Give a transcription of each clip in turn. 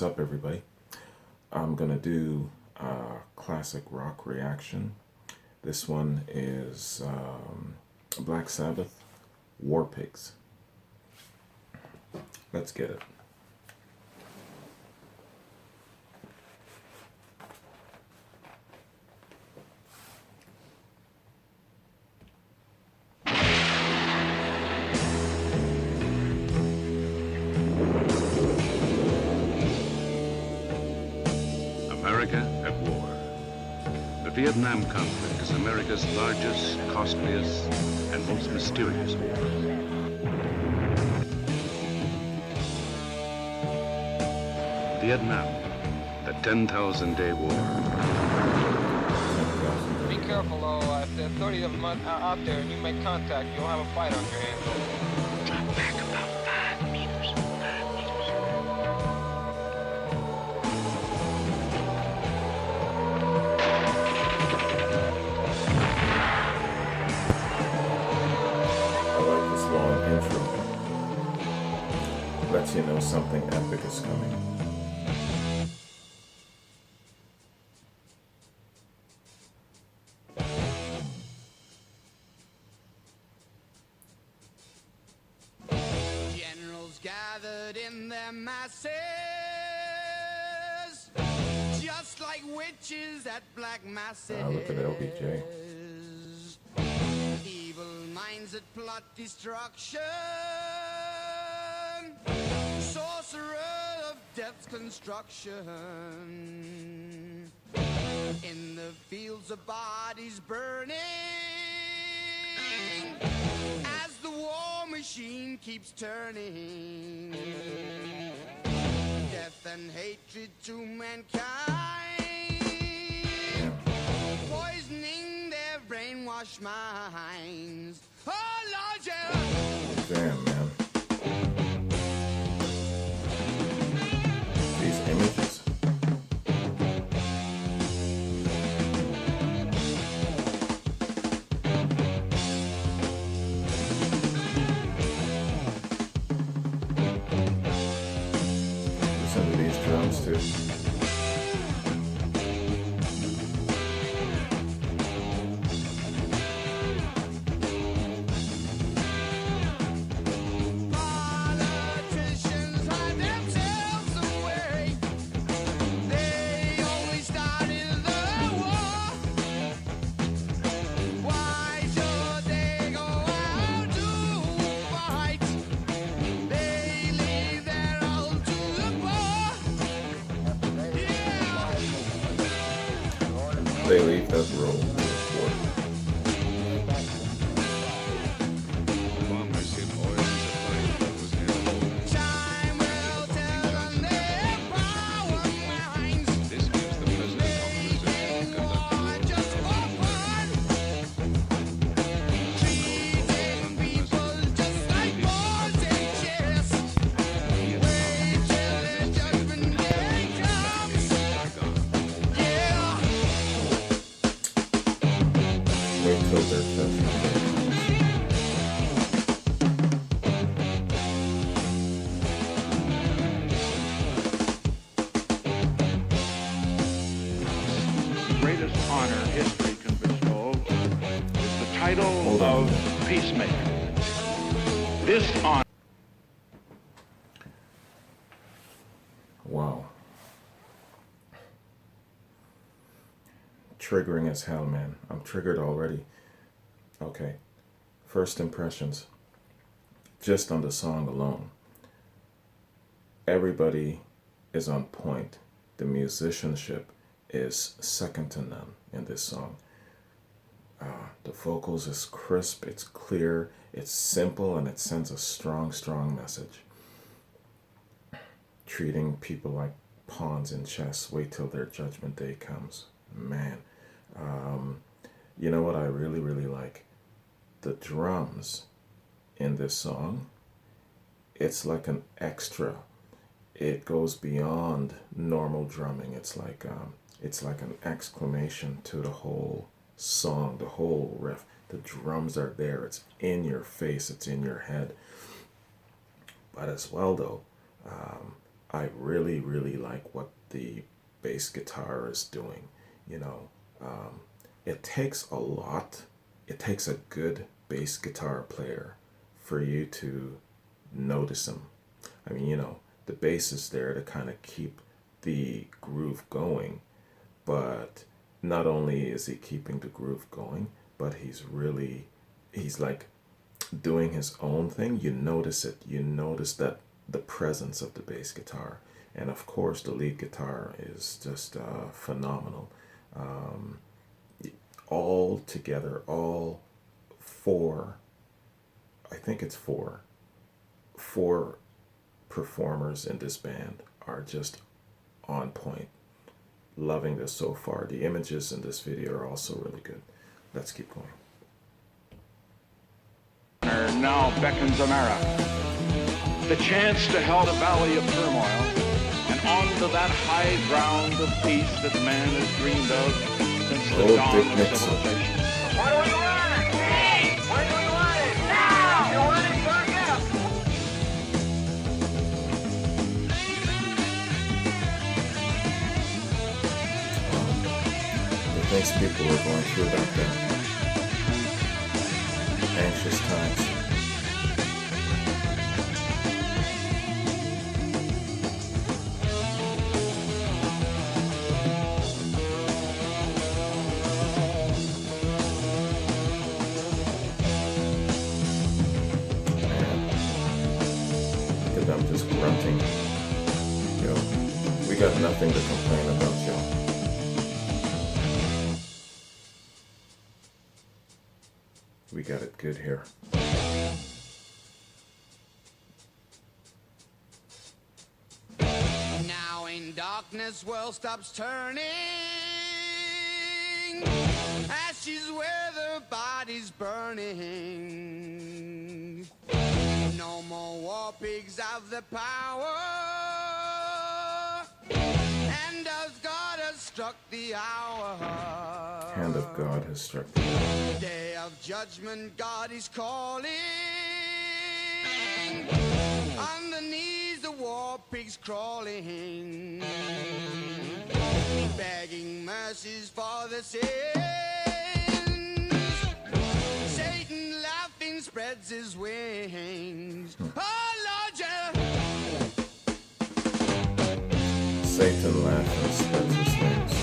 What's up, everybody? I'm gonna do a classic rock reaction. This one is Black Sabbath, War Pigs. Let's get it. America at war. The Vietnam conflict is America's largest, costliest, and most mysterious war. Vietnam, the 10,000-day war. Be careful, though. If there are 30 of them out there and you make contact, you'll have a fight on your hands. Drop back about 5 meters. 5 meters. I like this long intro. Lets you know something epic is coming. Generals gathered in their masses, just like witches at black masses. Look at LBJ. Evil minds that plot destruction, sorcerer of death's construction. In the fields of bodies burning, as the war machine keeps turning, death and hatred to mankind, poisoning their brainwashed minds. Oh Lord, yeah. Damn, man. These images. Listen to these drums too. Politicians hide themselves away. They only started the war. Why should they go out to fight? They leave their all to the poor. Yeah. They leave that road for Bombers hit oil supply depots near the border. Time will tell on their power minds. This gives the president authorization to conduct War just for fun. Treating people just like boys and chess. Wait till the judgment day comes. Yeah. wait till they're judgment. Greatest honor history can bestow is the title Hold on. of peacemaker. This honor Wow. Triggering as hell, man. I'm triggered already. Okay. First impressions. Just on the song alone. Everybody is on point. The musicianship is second to none in this song. The vocals is crisp, it's clear, it's simple, and it sends a strong, strong message. Treating people like pawns in chess. Wait till their judgment day comes. Man. You know what I really, really like? The drums in this song. It's like an extra. It goes beyond normal drumming. It's like an exclamation to the whole song, the whole riff. The drums are there. It's in your face. It's in your head. But as well, though, I really, really like what the bass guitar is doing. You know, it takes a lot. It takes a good bass guitar player for you to notice him. I mean, the bass is there to kind of keep the groove going, but not only is he keeping the groove going, but he's like doing his own thing. You notice it. You notice that the presence of the bass guitar, and of course the lead guitar is just phenomenal. Um, all together, all four. I think it's four performers in this band are just on point. Loving this so far. The images in this video are also really good. Let's keep going. Now beckons Amara. The chance to help the valley of turmoil and onto that high ground of peace that man has dreamed of since the Oh, dawn Dick of Nixon. civilization. What do we want? Hey! What do we want? Now! You want it? Fuck up! The things people were going through back then. Anxious times. Look at them just grunting. We got nothing to complain about, y'all. We got it good here. Now in darkness, world stops turning. Ashes where the body's burning. No more war pigs have the power. And as God has struck the hour. Hand of God has struck the Day of judgment, God is calling. On the knees, the war pigs crawling, begging mercies for the sins. Satan laughing spreads his wings. Oh Lord, yeah. Satan laughs and spreads his wings.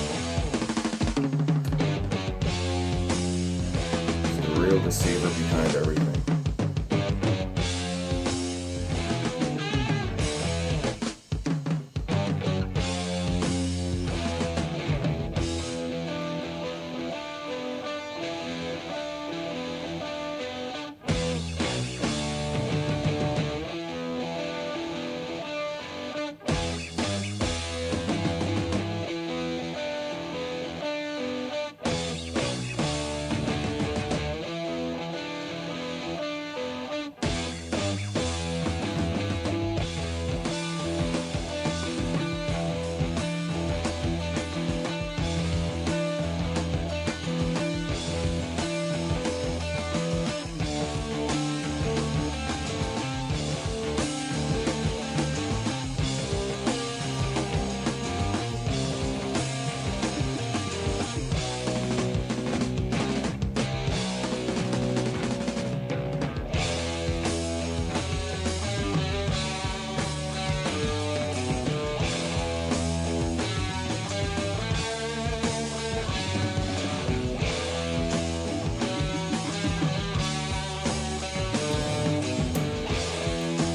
He's the real deceiver behind everything.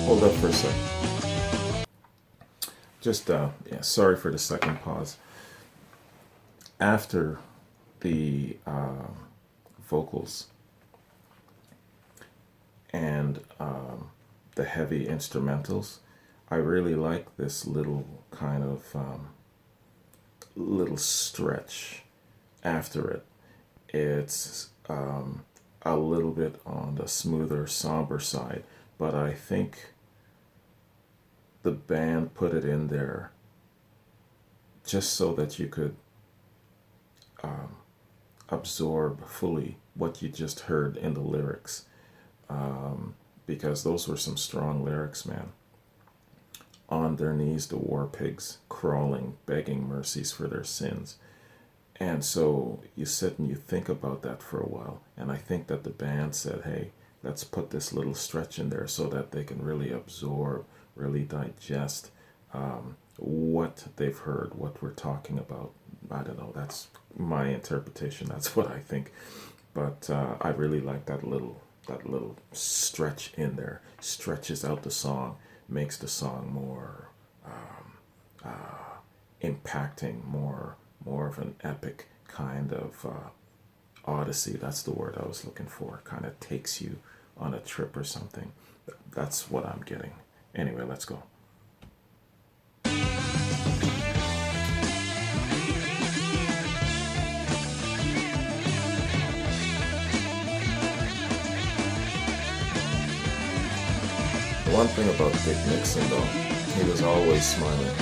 Hold up for a sec. Just, sorry for the second pause. After the vocals and the heavy instrumentals, I really like this little kind of little stretch after it. It's a little bit on the smoother, somber side, but I think the band put it in there just so that you could absorb fully what you just heard in the lyrics, because those were some strong lyrics, man. on their knees, the war pigs, crawling, begging mercies for their sins. And so you sit and you think about that for a while. And I think that the band said, hey, let's put this little stretch in there so that they can really absorb, really digest what they've heard, what we're talking about. I don't know. That's my interpretation. That's what I think. But I really like that little stretch in there. Stretches out the song, makes the song more impacting, more of an epic kind of odyssey. That's the word I was looking for. Kind of takes you on a trip or something. That's what I'm getting. Anyway, let's go. One thing about Dick Nixon, though, he was always smiling.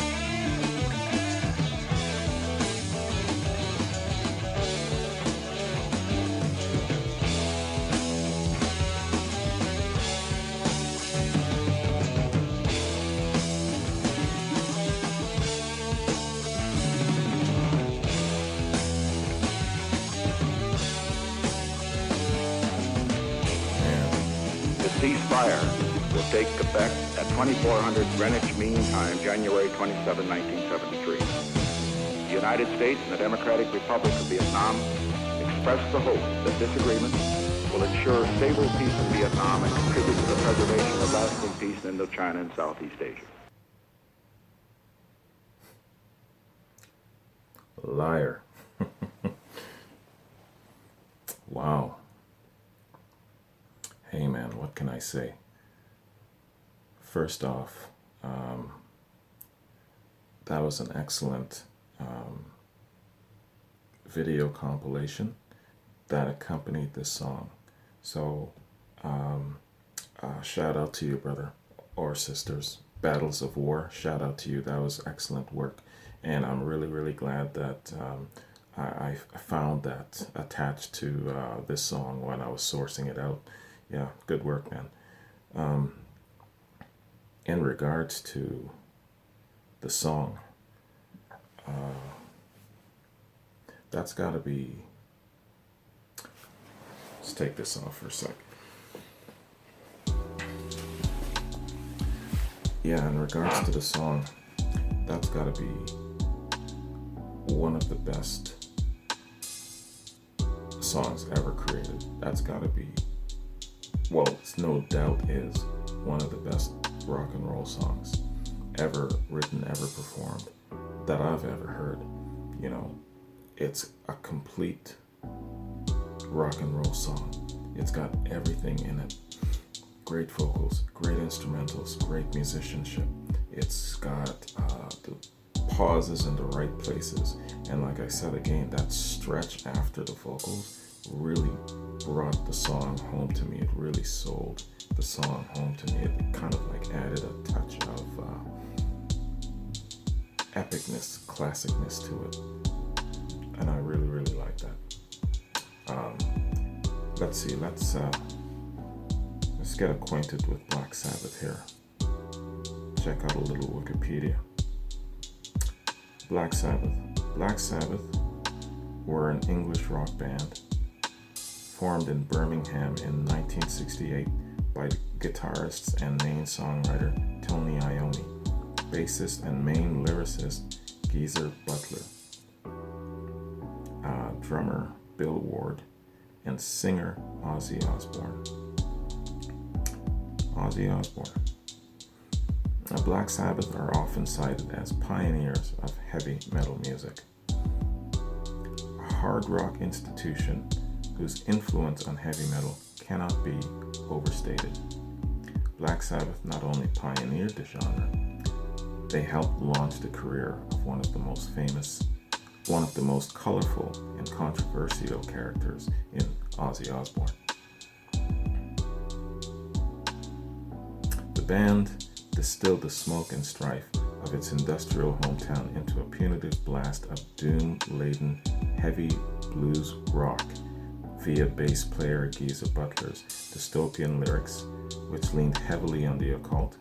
The ceasefire will take effect at 2400 Greenwich Mean Time, January 27, 1973. The United States and the Democratic Republic of Vietnam express the hope that this agreement will ensure stable peace in Vietnam and contribute to the preservation of lasting peace in Indochina and Southeast Asia. Liar. Wow. Hey man, what can I say? First off, that was an excellent video compilation that accompanied this song. So shout out to you, brother or sisters. Battles of War, shout out to you. That was excellent work. And I'm really, really glad that I found that attached to this song when I was sourcing it out. Yeah, good work, man. In regards to the song, that's got to be... Let's take this off for a sec. Yeah, in regards to the song, that's got to be one of the best songs ever created. That's got to be, well, it's no doubt is one of the best rock and roll songs ever written, ever performed, that I've ever heard. You know, it's a complete rock and roll song. It's got everything in it. Great vocals, great instrumentals, great musicianship. It's got the pauses in the right places. And like I said again, that stretch after the vocals really brought the song home to me. It really sold the song home to me. It kind of like added a touch of epicness, classicness to it. And I really, really like that. Let's see, let's get acquainted with Black Sabbath here. Check out a little Wikipedia. Black Sabbath. Black Sabbath were an English rock band formed in Birmingham in 1968 by guitarist and main songwriter Tony Iommi, bassist and main lyricist Geezer Butler, drummer Bill Ward, and singer Ozzy Osbourne. Ozzy Osbourne. Now, Black Sabbath are often cited as pioneers of heavy metal music, a hard rock institution whose influence on heavy metal cannot be overstated. Black Sabbath not only pioneered the genre, they helped launch the career of one of the most colorful and controversial characters in Ozzy Osbourne. The band distilled the smoke and strife of its industrial hometown into a punitive blast of doom-laden heavy blues rock via bass player Geezer Butler's dystopian lyrics, which leaned heavily on the occult,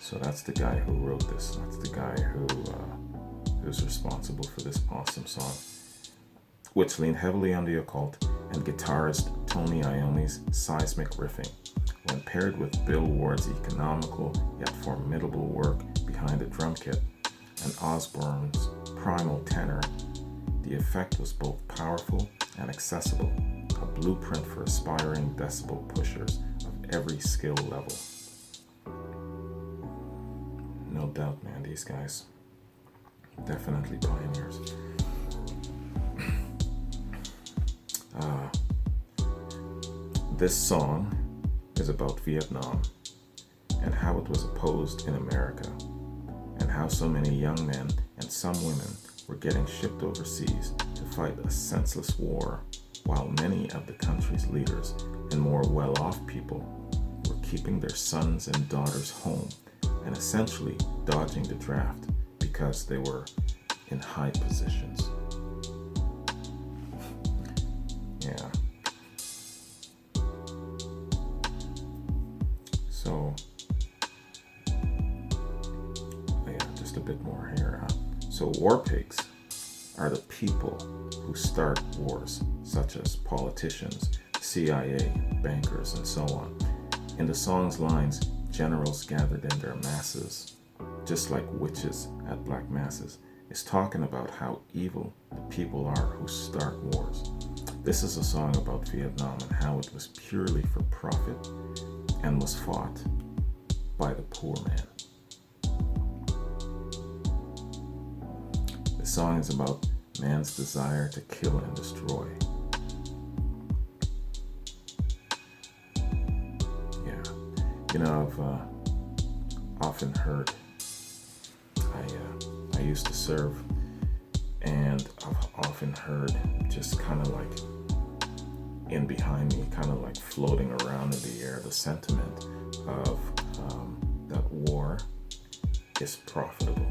So that's the guy who wrote this. That's the guy who's responsible for this awesome song, which leaned heavily on the occult and guitarist Tony Iommi's seismic riffing. When paired with Bill Ward's economical yet formidable work behind the drum kit and Osborne's primal tenor, the effect was both powerful and accessible, a blueprint for aspiring decibel pushers of every skill level. No doubt, man, these guys, definitely pioneers. This song is about Vietnam and how it was opposed in America, and how so many young men and some women were getting shipped overseas to fight a senseless war, while many of the country's leaders and more well-off people were keeping their sons and daughters home and essentially dodging the draft because they were in high positions. Yeah. So, yeah, just a bit more here. So war pigs are the people who start wars, such as politicians, CIA, bankers, and so on. In the song's lines, generals gathered in their masses, just like witches at black masses, is talking about how evil the people are who start wars. This is a song about Vietnam and how it was purely for profit and was fought by the poor man. The song is about man's desire to kill and destroy. Yeah, you know, I've often heard, I used to serve, and I've often heard just kind of like in behind me, kind of like floating around in the air, the sentiment of that war is profitable.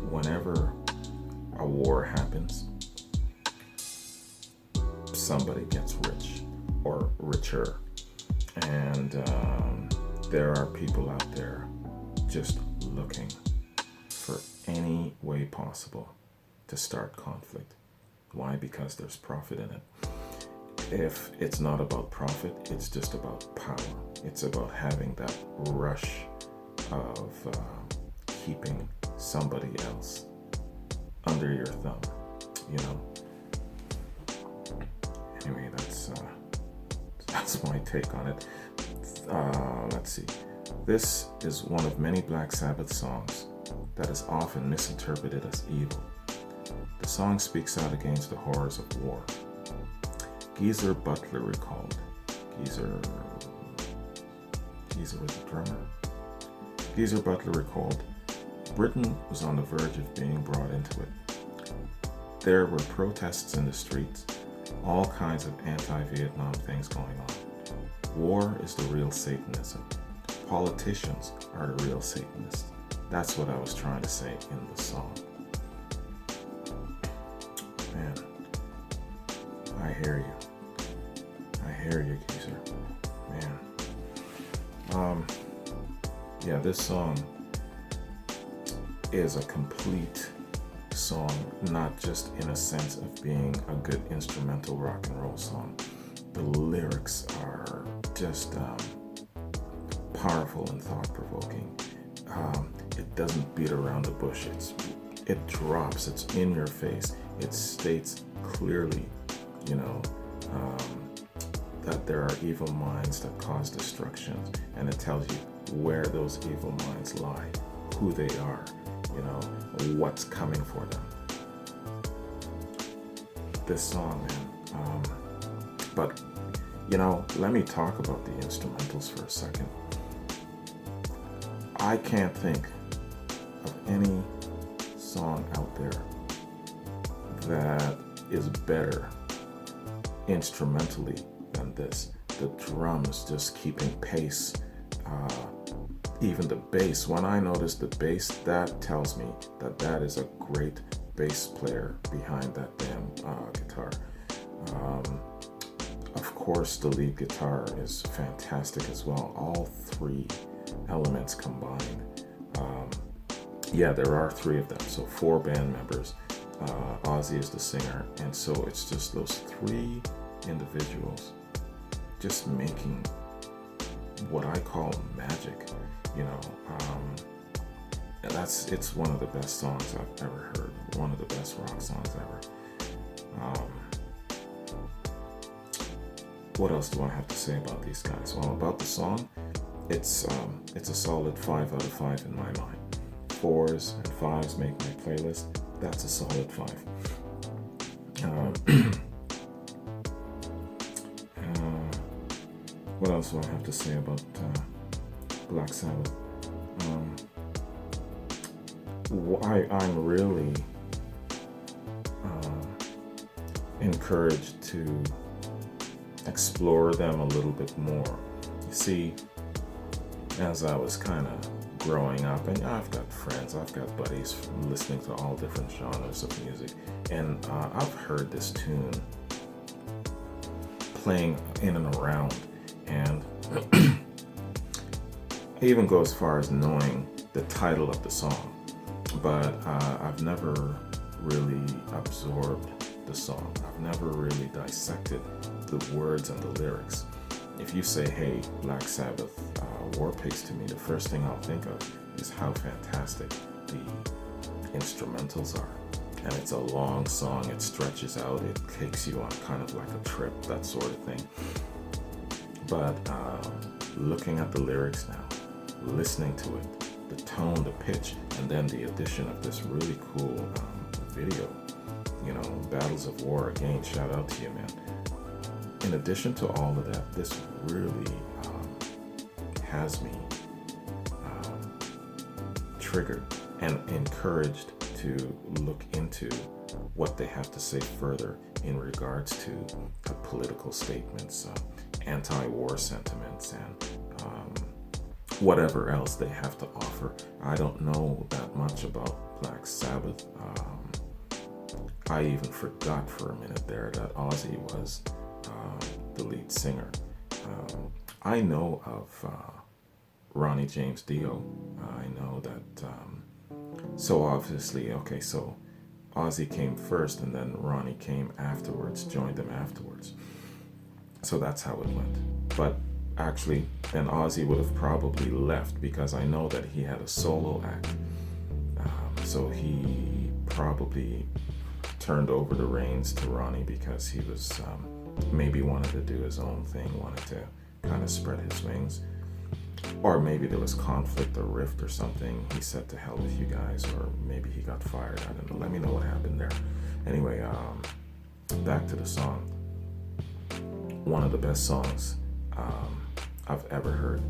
Whenever a war happens, somebody gets rich or richer, and there are people out there just looking for any way possible to start conflict. Why? Because there's profit in it. If it's not about profit, it's just about power. It's about having that rush of keeping somebody else under your thumb, you know. Anyway, that's my take on it. Let's see. This is one of many Black Sabbath songs that is often misinterpreted as evil. The song speaks out against the horrors of war. Geezer Butler recalled. Geezer was the drummer. Geezer Butler recalled, Britain was on the verge of being brought into it. There were protests in the streets, all kinds of anti-Vietnam things going on. War is the real Satanism. Politicians are the real Satanists. That's what I was trying to say in the song. Man, I hear you. I hear you, Geezer. Man. Yeah, this song is a complete song, not just in a sense of being a good instrumental rock and roll song. The lyrics are just powerful and thought-provoking. It doesn't beat around the bush. It drops. It's in your face. It states clearly, you know, that there are evil minds that cause destruction, and it tells you where those evil minds lie, who they are, you know, what's coming for them. This song, man. But, you know, let me talk about the instrumentals for a second. I can't think of any song out there that is better instrumentally than this. The drums just keeping pace. Even the bass, when I notice the bass, that tells me that is a great bass player behind that damn guitar. Of course, the lead guitar is fantastic as well. All three elements combined Yeah, there are three of them, so four band members. Ozzy is the singer, and so it's just those three individuals just making what I call magic, you know. And it's one of the best songs I've ever heard, one of the best rock songs ever. What else do I have to say about these guys? Well, about the song, it's a solid 5 out of 5 in my mind. 4s and 5s make my playlist. That's a solid 5. What else do I have to say about Black Sabbath? I'm really encouraged to explore them a little bit more. You see, as I was kind of growing up, and I've got friends, I've got buddies listening to all different genres of music, and I've heard this tune playing in and around, and I even go as far as knowing the title of the song, but I've never really absorbed the song. I've never really dissected the words and the lyrics. If you say, hey, Black Sabbath, War Pigs to me, the first thing I'll think of is how fantastic the instrumentals are. And it's a long song, it stretches out, it takes you on kind of like a trip, that sort of thing. But looking at the lyrics now, listening to it, the tone, the pitch, and then the addition of this really cool video, you know, Battles of War, again, shout out to you, man. In addition to all of that, this really has me triggered and encouraged to look into what they have to say further in regards to political statements, anti-war sentiments, and whatever else they have to offer. I don't know that much about Black Sabbath. I even forgot for a minute there that Ozzy was the lead singer. I know of Ronnie James Dio. I know that, so obviously, okay, so Ozzy came first and then Ronnie came afterwards, joined them afterwards. So that's how it went. But actually, then Ozzy would have probably left because I know that he had a solo act. So he probably turned over the reins to Ronnie because he was maybe wanted to do his own thing, wanted to kind of spread his wings. Or maybe there was conflict or rift or something. He said to hell with you guys, or maybe he got fired. I don't know. Let me know what happened there. Anyway, back to the song. One of the best songs I've ever heard.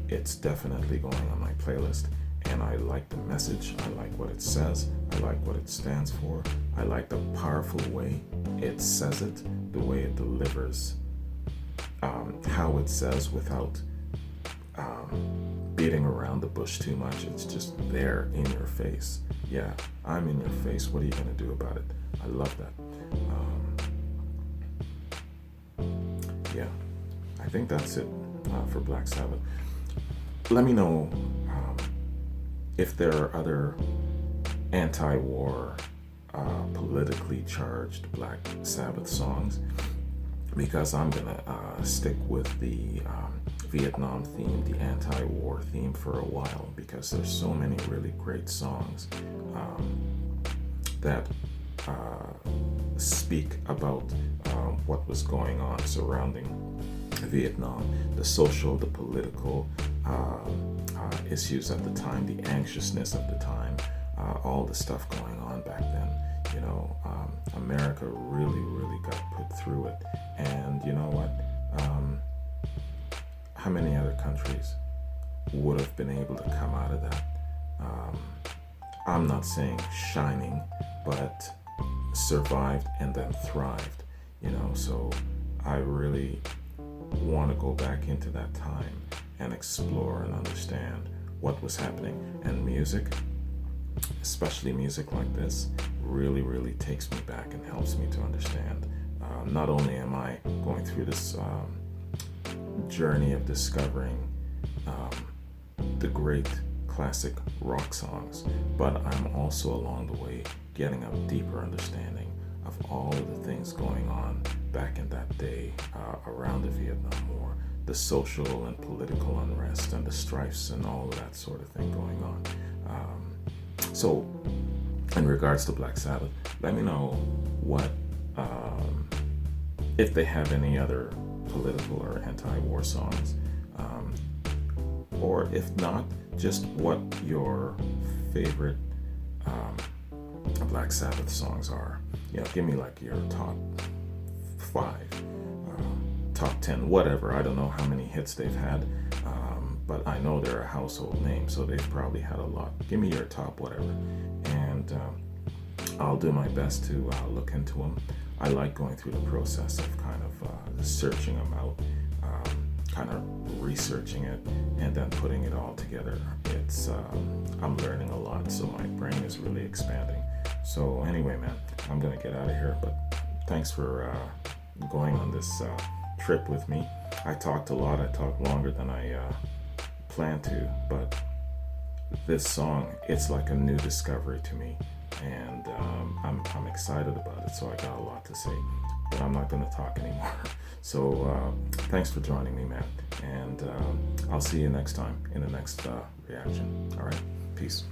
It's definitely going on my playlist. And I like the message. I like what it says. I like what it stands for. I like the powerful way it says it, the way it delivers, how it says without beating around the bush too much. It's just there in your face. Yeah, I'm in your face. What are you going to do about it? I love that. Yeah, I think that's it for Black Sabbath. Let me know if there are other anti-war, politically charged Black Sabbath songs, because I'm gonna stick with the Vietnam theme, the anti-war theme for a while, because there's so many really great songs that speak about what was going on surrounding Vietnam, the social, the political issues at the time, the anxiousness of the time, all the stuff going on back then. You know, America really got put through it. And you know what? How many other countries would have been able to come out of that? I'm not saying shining, but survived and then thrived. You know, so I really want to go back into that time and explore and understand what was happening. And music, especially music like this, really takes me back and helps me to understand. Not only am I going through this journey of discovering the great classic rock songs, but I'm also along the way getting a deeper understanding of all of the things going on back in that day around the Vietnam War, the social and political unrest and the strifes and all of that sort of thing going on. So, in regards to Black Sabbath, let me know what, if they have any other political or anti-war songs, or if not, just what your favorite Black Sabbath songs are. Give me like your top 5, top 10, whatever. I don't know how many hits they've had, but I know they're a household name, so they've probably had a lot. Give me your top whatever, and I'll do my best to look into them. I like going through the process of kind of searching them out, kind of researching it, and then putting it all together. It's I'm learning a lot, so my brain is really expanding. So anyway, man, I'm gonna get out of here, but thanks for going on this trip with me. I talked a lot. I talked longer than I planned to, but this song, it's like a new discovery to me, and I'm excited about it, so I got a lot to say, but I'm not going to talk anymore. So thanks for joining me, man, and I'll see you next time in the next reaction. All right, peace.